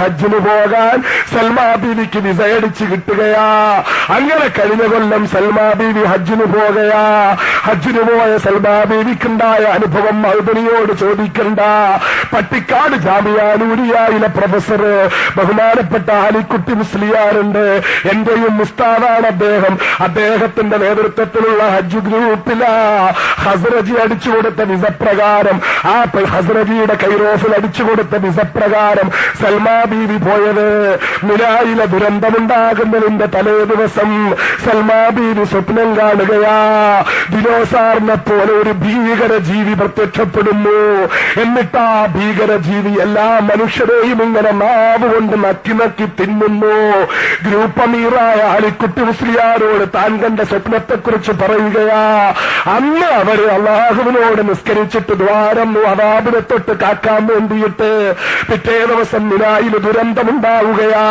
ഹജ്ജിന് പോകാൻ സൽമാ ബീവിക്ക് വിസ അടിച്ചു കിട്ടുകയാ. അങ്ങനെ കഴിഞ്ഞ കൊല്ലം സൽമാ ബീവി ഹജ്ജിന് പോകയാ. ഹജ്ജിന് പോയ സൽമാ ബീവിക്കുണ്ടായ അനുഭവം മൗദനിയോട് ചോദിക്കണ്ട. പട്ടിക്കാട് ജാമിഅ നൂരിയയിലെ പ്രൊഫസർ ബഹുമാനപ്പെട്ട അലിക്കുട്ടി മുസ്ലിയാറുണ്ട്. എന്റെയും ഉസ്താദാണ് അദ്ദേഹം. അദ്ദേഹത്തിന്റെ നേതൃത്വത്തിലുള്ള ഹജ്ജ് ഗ്രൂപ്പിലാ ഹസ്രജി അടിച്ചു കൊടുത്ത വിസ പ്രകാരം, ആ ഹസ്രജിയുടെ കൈറോഫിൽ അടിച്ചു കൊടുത്ത വിസ പ്രകാരം സൽമാ ബീവി പോയത്. മിനായിലെ ദുരന്തമുണ്ടാകുന്നതിന്റെ തലേ ദിവസം സൽമാ ബീവി സ്വപ്നം കാണുകയാ. ദിനോസാറിനെ പോലെ ഒരു ഭീകര ജീവി പ്രത്യക്ഷപ്പെടുന്നു. എന്നിട്ട് ആ ഭീകര ജീവി എല്ലാ മനുഷ്യരെയും ഇങ്ങനെ നാവ് കൊണ്ട് നക്കി നക്കി തിന്നുന്നു. ഗ്രൂപ്പ് അമീറായ അലിക്കുട്ടി മുസ്ലിയാരോട് താൻ കണ്ട സ്വപ്നത്തെക്കുറിച്ച് പറയുകയാ. അന്ന് അവര് അള്ളാഹുവിനോട് നിസ്കരിച്ചിട്ട് ദ്വാരം അദാബിനെ തൊട്ട് കാക്കാൻ വേണ്ടിയിട്ട് പിറ്റേ ദിവസം മിനായിൽ ദുരന്തമുണ്ടാവുകയാ.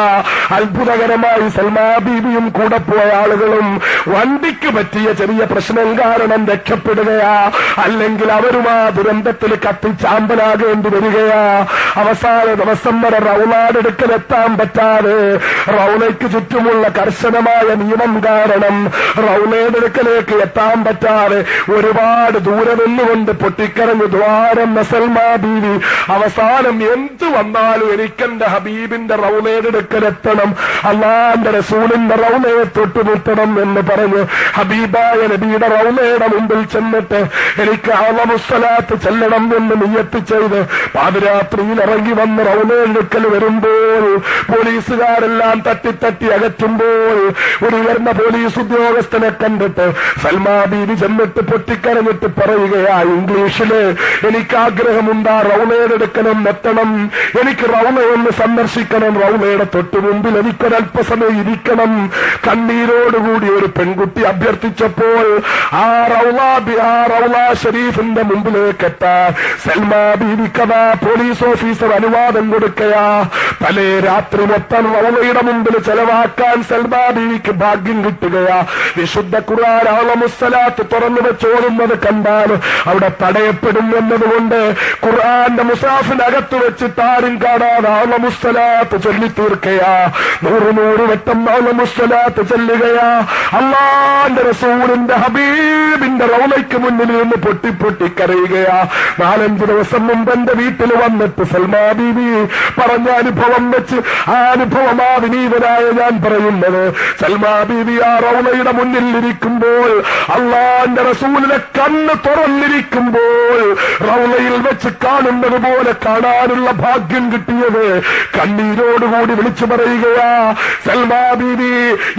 അത്ഭുതകരമായി സൽമാ ബീവിയും കൂടെ പോയ ആളുകളും വണ്ടിക്ക് പറ്റിയ ചെറിയ പ്രശ്നം കാരണം രക്ഷപ്പെടുകയാ. അല്ലെങ്കിൽ അവരും ആ ദുരന്തത്തിൽ കത്തിച്ചാമ്പലാകേണ്ടി വരികയാ. അവസാന ദിവസം വരെ റൗളാടെടുക്കലെത്താൻ പറ്റാതെ റൗളയ്ക്ക് ചുറ്റുമുള്ള കർശനമായ നിയമം കാരണം റൗളയുടെ എത്താൻ പറ്റാതെ ഒരുപാട് ദൂരെ നിന്നുകൊണ്ട് പൊട്ടിക്കരഞ്ഞു ദ്വാരം സൽമാ ബീവി. അവസാനം എന്തു വന്നാലും എനിക്കെന്റെ ഹബീബിന്റെ റൗളയെടുക്കലെത്തണം, അള്ളാന്റെ റസൂലിന്റെ റൗളയെ തൊട്ടുമുട്ടണം എന്ന് പറഞ്ഞ് ഹബീബായ നബിയുടെ റൗളയുടെ മുമ്പിൽ ചെന്നിട്ട് എനിക്ക് അളമുസ്സലാത്ത് ചെല്ലണം എന്ന് നിയ്യത്ത് ചെയ്ത് പാതിരാത്രിയിൽ ഇറങ്ങി വന്ന് റൗളയെടുക്കൽ വരുമ്പോൾ പോലീസുകാരെല്ലാം തട്ടി അകറ്റുമ്പോൾ ഒരു ഉയർന്ന പോലീസ് ഉദ്യോഗസ്ഥനെ കണ്ടിട്ട് സൽമാ ബീവി ചെന്നിട്ട് പൊട്ടിക്കരഞ്ഞിട്ട് പറയുകയാ ഇംഗ്ലീഷില്, എനിക്ക് ആഗ്രഹമുണ്ടാ റൗളയെടുക്കണം, എത്തണം, എനിക്ക് റൗളയൊന്ന് സന്ദർശിക്കണം, റൗളയുടെ തൊട്ടു മുമ്പിൽ എനിക്കൊരൽപ്പസമയം ഇരിക്കണം. കണ്ണീരോടുകൂടി ഒരു പെൺകുട്ടി അഭ്യർത്ഥിച്ചപ്പോൾ ആ റൗള ഷരീഫിന്റെ മുമ്പിലേക്ക് എത്താൻ സൽമാ ബീവിക്കതാ പോലീസ് ഓഫീസർ അനുവാദം കൊടുക്കയാ. തലേ രാത്രി മൊത്തം റൗളയുടെ മുമ്പിൽ ചെലവാക്കാൻ സൽമാ ബീവിക്ക് ഭാഗ്യം കിട്ടുകയാ. വിശുദ്ധ ഖുർആൻ അളമുസ്സലാത്ത് തുറന്നു വെച്ചോടുന്നത് കണ്ടാൽ അവിടെ തടയപ്പെടും എന്നതുകൊണ്ട് ഖുർആന്റെ മുസാഫിനകത്ത് വെച്ചിട്ട് ആരും കാണാതെ അളമുസ്സലാത്ത് ചൊല്ലി തീർക്കയാ. 100 വട്ടം അളമുസ്സലാത്ത് ചൊല്ലുകയാ. അല്ലാഹുവിന്റെ റസൂലിന്റെ ഹബീബിന്റെ റൗളയ്ക്ക് മുന്നിൽ നിന്ന് പൊട്ടിക്കരയുകയാ. 4-5 ദിവസം മുമ്പ് എന്റെ വീട്ടിൽ വന്നിട്ട് സൽമാ ബീവി പറഞ്ഞ അനുഭവം വെച്ച് ആ അനുഭവമാ വിനീതനായ ഞാൻ പറയുന്നത്. സൽമാ ബീവി ആ റൗളയുടെ മുന്നിൽ ഇരിക്കുമ്പോൾ, അല്ലാഹുവിന്റെ റസൂലിനെ കണ്ണ് തുറന്നിരിക്കുമ്പോൾ റൗളയിൽ വെച്ച് കാണുന്നത് പോലെ കാണാനുള്ള ഭാഗ്യം കിട്ടിയത് കണ്ണീരോടുകൂടി വിളിച്ചു പറയുകയാ. സൽമാ ബീവി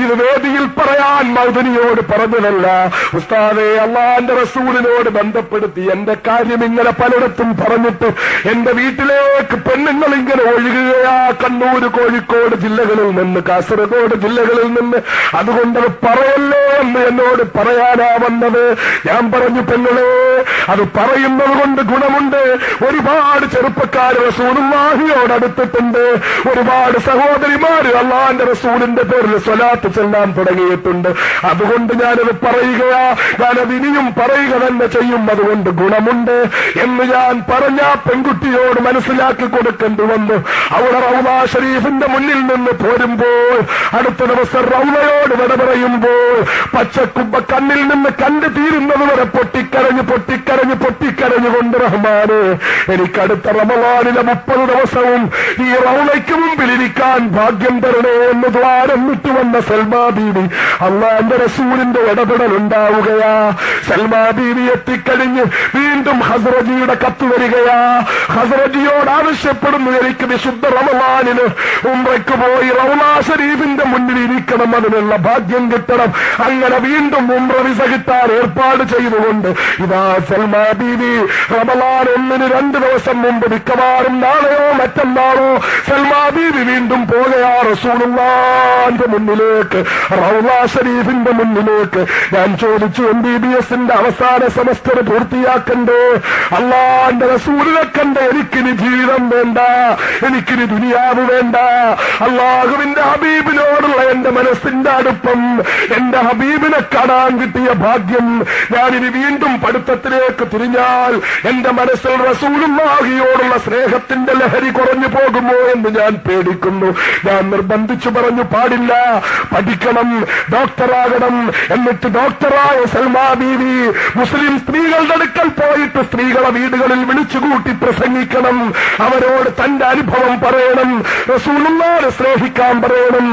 ഇത് വേദിയിൽ പറയാൻ മൗദനിയോട് പറഞ്ഞതല്ല, ഉസ്താദേ അല്ലാഹുവിന്റെ റസൂലിനോട് ബന്ധപ്പെടുത്തി എന്റെ കാര്യം ഇങ്ങനെ പലയിടത്തും പറഞ്ഞിട്ട് എന്റെ വീട്ടിലേക്ക് പെണ്ണുങ്ങൾ ഇങ്ങനെ ഒഴുകുകയാ. കണ്ണൂർ, കോഴിക്കോട് ജില്ലകളിൽ നിന്ന്, കാസർഗോഡ് ജില്ലകളിൽ നിന്ന്. അതുകൊണ്ട് പറയല്ലോ എന്ന് എന്നോട് പറയാനാ വന്നത്. ഞാൻ പറഞ്ഞു, പെണ്ണുങ്ങളെ അത് പറയുന്നത് കൊണ്ട് ഗുണമുണ്ട്. ഒരുപാട് ചെറുപ്പക്കാർ റസൂലുള്ളാഹിയോട് അടുത്തിട്ടുണ്ട്. ഒരുപാട് സഹോദരിമാര് അല്ലാഹുവിന്റെ റസൂലിന്റെ പേരിൽ സ്വലാത്ത് ചെല്ലാൻ തുടങ്ങിയിട്ടുണ്ട്. അതുകൊണ്ട് ഞാനത് പറയുകയാ. ഞാനത് ഇനിയും പറയുക തന്നെ ചെയ്യും. അതുകൊണ്ട് ഗുണമുണ്ട് എന്ന് ഞാൻ പറഞ്ഞ പെൺകുട്ടിയോട് മനസ്സിലാക്കി കൊടുക്കേണ്ടി വന്നു. അവിടെ റൗള ഷരീഫിന്റെ മുന്നിൽ നിന്ന് പോരുമ്പോൾ, അടുത്ത ദിവസം റൗളയോട് വിട പറയുമ്പോൾ പച്ചക്കുബ്ബ കണ്ണിൽ നിന്ന് കണ്ടു തീരുന്നത് വരെ പൊട്ടിക്കരഞ്ഞുകൊണ്ട് റഹ്മാനെ എനിക്കടുത്ത റമളാനിലെ 30 ദിവസവും ഈ റൗളയ്ക്ക് മുമ്പിൽ ഇരിക്കാൻ ഭാഗ്യം തരണേ എന്ന് ദ്വാരം വിട്ടുവന്ന സൽമാ ബീവി അല്ലാഹുവിന്റെ റസൂലിന്റെ ഇടപെടൽ ഉണ്ടാവുകയാ. സൽമാ ബീവി എത്തിക്കഴിഞ്ഞ് വീണ്ടും ഹസ്രജിയുടെ കത്ത് വരികയാ. ഹസ്രജിയോട് ആവശ്യപ്പെടുന്നു, എനിക്ക് വിശുദ്ധ റമളാനിന് ഉംറയ്ക്ക് പോയി റൗള ഷരീഫിന്റെ മുന്നിൽ ഇരിക്കണം, അതിനുള്ള ഭാഗ്യം കിട്ടണം. അങ്ങനെ വീണ്ടും ഉംറ വിസ കിട്ടാൻ ഏർപ്പാട് ചെയ്തുകൊണ്ട് ഇതാ സൽമാ ബീവി റമളാൻ 1-ന് 2 ദിവസം മുമ്പ്, മിക്കവാറും നാളെയോ മറ്റന്നാളോ സൽമാ ബീവി വീണ്ടും പോകയാ റസൂലുള്ളാഹിന്റെ മുന്നിലേക്ക്, റൗള ഷരീഫിന്റെ മുന്നിലേക്ക് ഞാൻ ചോദിച്ചു, MBBS അവസാന സെമസ്റ്റർ പൂർത്തിയാക്കണ്ടേ? അള്ളാന്റെ റസൂലിനെ കണ്ട എനിക്കിനി ജീവിതം വേണ്ട, എനിക്കിനി ദുനിയാവ് വേണ്ട. അള്ളാഹുവിന്റെ ഹബീബിനോടുള്ള എന്റെ മനസ്സിന്റെ അടുപ്പം, എന്റെ ഹബീബിനെ കാണാൻ കിട്ടിയ ഭാഗ്യം, ഞാനിനി വീണ്ടും പഠിത്തത്തിലേക്ക് തിരിഞ്ഞാൽ എന്റെ മനസ്സിൽ റസൂലുള്ളാഹിയോടുള്ള സ്നേഹത്തിന്റെ ലഹരി കുറഞ്ഞു പോകുമോ എന്ന് ഞാൻ പേടിക്കുന്നു. ഞാൻ നിർബന്ധിച്ചു പറഞ്ഞു, പാടില്ല, പഠിക്കണം, ഡോക്ടറാകണം. എന്നിട്ട് ഡോക്ടറായ സൽമാ ബീവി മുസ്ലിം സ്ത്രീകളുടെ അടുക്കൽ പോയിട്ട് സ്ത്രീകളെ വീടുകളിൽ വിളിച്ചുകൂട്ടി പ്രസംഗിക്കണം, അവരോട് തന്റെ അനുഭവം പറയണം, റസൂലുള്ളാഹിനെ സ്നേഹിക്കാൻ പറയണം.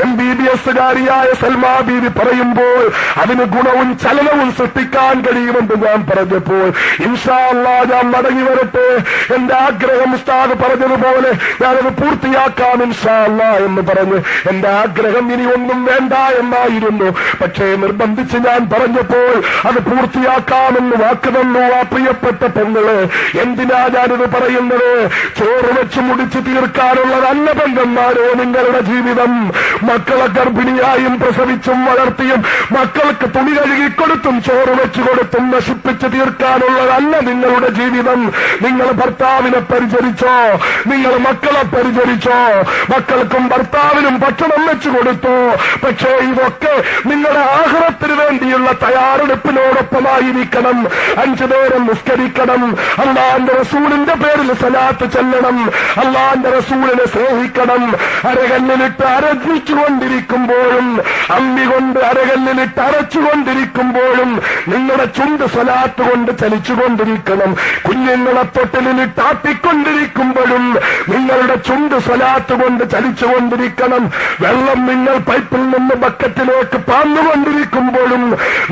MBBSകാരിയായ സൽമാ ബീവി പറയുമ്പോൾ അതിന് ഗുണവും ചലനവും സൃഷ്ടിക്കാൻ കഴിയുമെന്ന് ഞാൻ പറഞ്ഞപ്പോൾ, ഇൻഷാ അല്ലാഹ് ഞാൻ മടങ്ങി വരട്ടെ, എന്റെ ആഗ്രഹം ഉസ്താദ് പറഞ്ഞതുപോലെ ഞാനത് പൂർത്തിയാക്കാം ഇൻഷാ അല്ലാഹ് എന്ന് പറഞ്ഞ്, എന്റെ ആഗ്രഹം ഇനി ഒന്നും വേണ്ട എന്നായിരുന്നു. പക്ഷേ നിർബന്ധിച്ച് ഞാൻ പറഞ്ഞപ്പോൾ അത് പൂർത്തിയാക്കാമെന്ന് വാക്ക് തന്നു. ആ പ്രിയപ്പെട്ട പെങ്ങള്, എന്തിനാ ഞാനിത് പറയുന്നത്? ചോറ് വെച്ച് മുടിച്ചു തീർക്കാനുള്ളതല്ല പെങ്ങന്മാരെ നിങ്ങളുടെ ജീവിതം. മക്കളെ ഗർഭിണിയായും പ്രസവിച്ചും വളർത്തിയും മക്കൾക്ക് തുണി കഴുകിക്കൊടുത്തും ചോറ് വെച്ചു കൊടുത്തും നശിപ്പിച്ചു തീർക്കാനുള്ളതല്ല നിങ്ങളുടെ ജീവിതം. നിങ്ങൾ ഭർത്താവിനെ പരിചരിച്ചോ, നിങ്ങൾ മക്കളെ പരിചരിച്ചോ, മക്കൾക്കും ഭർത്താവിനും ഭക്ഷണം വെച്ചു കൊടുത്തു. പക്ഷേ ഇതൊക്കെ നിങ്ങളുടെ ആഖിറത്തിന് വേണ്ടിയുള്ള തയ്യാറെടുപ്പിനോടൊപ്പമായിരിക്കണം. 5 നേരം നിസ്കരിക്കണം, അള്ളാന്റെ റസൂലിന്റെ പേരിൽ സലാത്ത് ചെല്ലണം, അള്ളാന്റെ റസൂലിനെ സ്നേഹിക്കണം. അരകല്ലിലിട്ട് അരച്ചിച്ചുകൊണ്ടിരിക്കുമ്പോഴും അമ്മി കൊണ്ട് അരകല്ലിലിട്ട് അരച്ചുകൊണ്ടിരിക്കുമ്പോഴും നിങ്ങളുടെ ചുണ്ട് സ്വലാത്ത് കൊണ്ട് ചലിച്ചുകൊണ്ടിരിക്കണം. കുഞ്ഞുങ്ങളെ തൊട്ടിലിട്ട് ആട്ടിക്കൊണ്ടിരിക്കുമ്പോഴും നിങ്ങളുടെ ചുണ്ട് സ്വലാത്ത് കൊണ്ട് ചലിച്ചുകൊണ്ടിരിക്കണം. വെള്ളം നിങ്ങൾ പൈപ്പിൽ നിന്ന് ബക്കറ്റിലേക്ക് പാഞ്ഞുകൊണ്ടിരിക്കുമ്പോഴും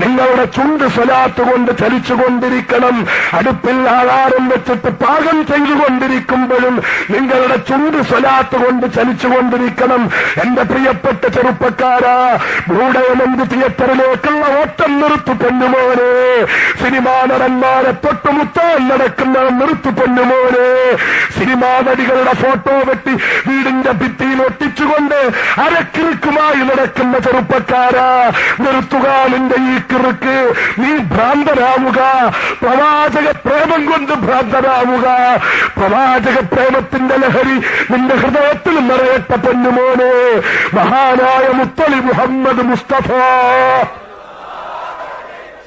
നിങ്ങളുടെ ചുണ്ട് സ്വലാത്ത് കൊണ്ട് ചലിച്ചുകൊണ്ടിരിക്കണം. അടുപ്പിൽ ആഹാരം വെച്ചിട്ട് പാകം ചെയ്തുകൊണ്ടിരിക്കുമ്പോഴും നിങ്ങളുടെ ചുണ്ട് സ്വലാത്ത് കൊണ്ട് ചലിച്ചുകൊണ്ടിരിക്കണം. എന്റെ പ്രിയപ്പെട്ട ചെറുപ്പക്കാരാ, ബ്ലൂ ഡയമണ്ട് തിയേറ്ററിലേക്കുള്ള ഓട്ടം നിർത്തു പൊന്നുമോനെ, സിനിമാ നടന്മാരെ തൊട്ടുമുത്താൻ നടക്കുന്ന നിർത്തു പൊന്നുമോനെ, സിനിമാ നടികളുടെ ഫോട്ടോ വെട്ടി വീടിന്റെ ഭിത്തിയിൽ ഒട്ടിച്ചുകൊണ്ട് അരക്കിറുക്കുമായി നടക്കുന്ന ചെറുപ്പക്കാരാ, നിർത്തുക നിന്റെ ഈ കിറുക്ക്. നീ ഭ്രാന്തനാവുക, പ്രവാചക പ്രേമം കൊണ്ട് ഭ്രാന്തനാവുക. പ്രവാചക പ്രേമത്തിന്റെ ലഹരി നിന്റെ ഹൃദയത്തിൽ നിറയട്ടെ പൊന്നുമോനെ. മഹാനായ മുത്തലി മുഹമ്മദ് മുസ്തഫ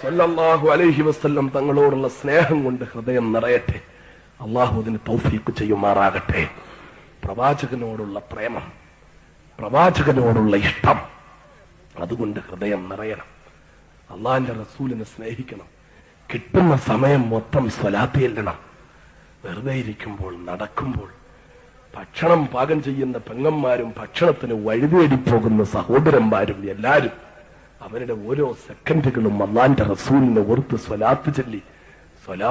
സല്ലല്ലാഹു അലൈഹി വസല്ലം തങ്ങളോടുള്ള സ്നേഹം കൊണ്ട് ഹൃദയം നിറയട്ടെ. അള്ളാഹു അതിന് തൗഫീഖ് ചെയ്യുമാറാകട്ടെ. പ്രവാചകനോടുള്ള പ്രേമം, പ്രവാചകനോടുള്ള ഇഷ്ടം, അതുകൊണ്ട് ഹൃദയം നിറയണം. അള്ളാഹിന്റെ റസൂലിനെ സ്നേഹിക്കണം. കിട്ടുന്ന സമയം മൊത്തം സ്വലാത്ത് ചെല്ലണം. വെറുതെ ഇരിക്കുമ്പോൾ, നടക്കുമ്പോൾ, ഭക്ഷണം പാകം ചെയ്യുന്ന പെങ്ങന്മാരും ഭക്ഷണത്തിന് വഴിതേടിപ്പോകുന്ന സഹോദരന്മാരും എല്ലാവരും അവരുടെ ഓരോ സെക്കൻഡുകളും അള്ളാഹിന്റെ റസൂലിനെ ഓർത്ത് സ്വലാത്ത് ചൊല്ലി സ്വലാത്ത്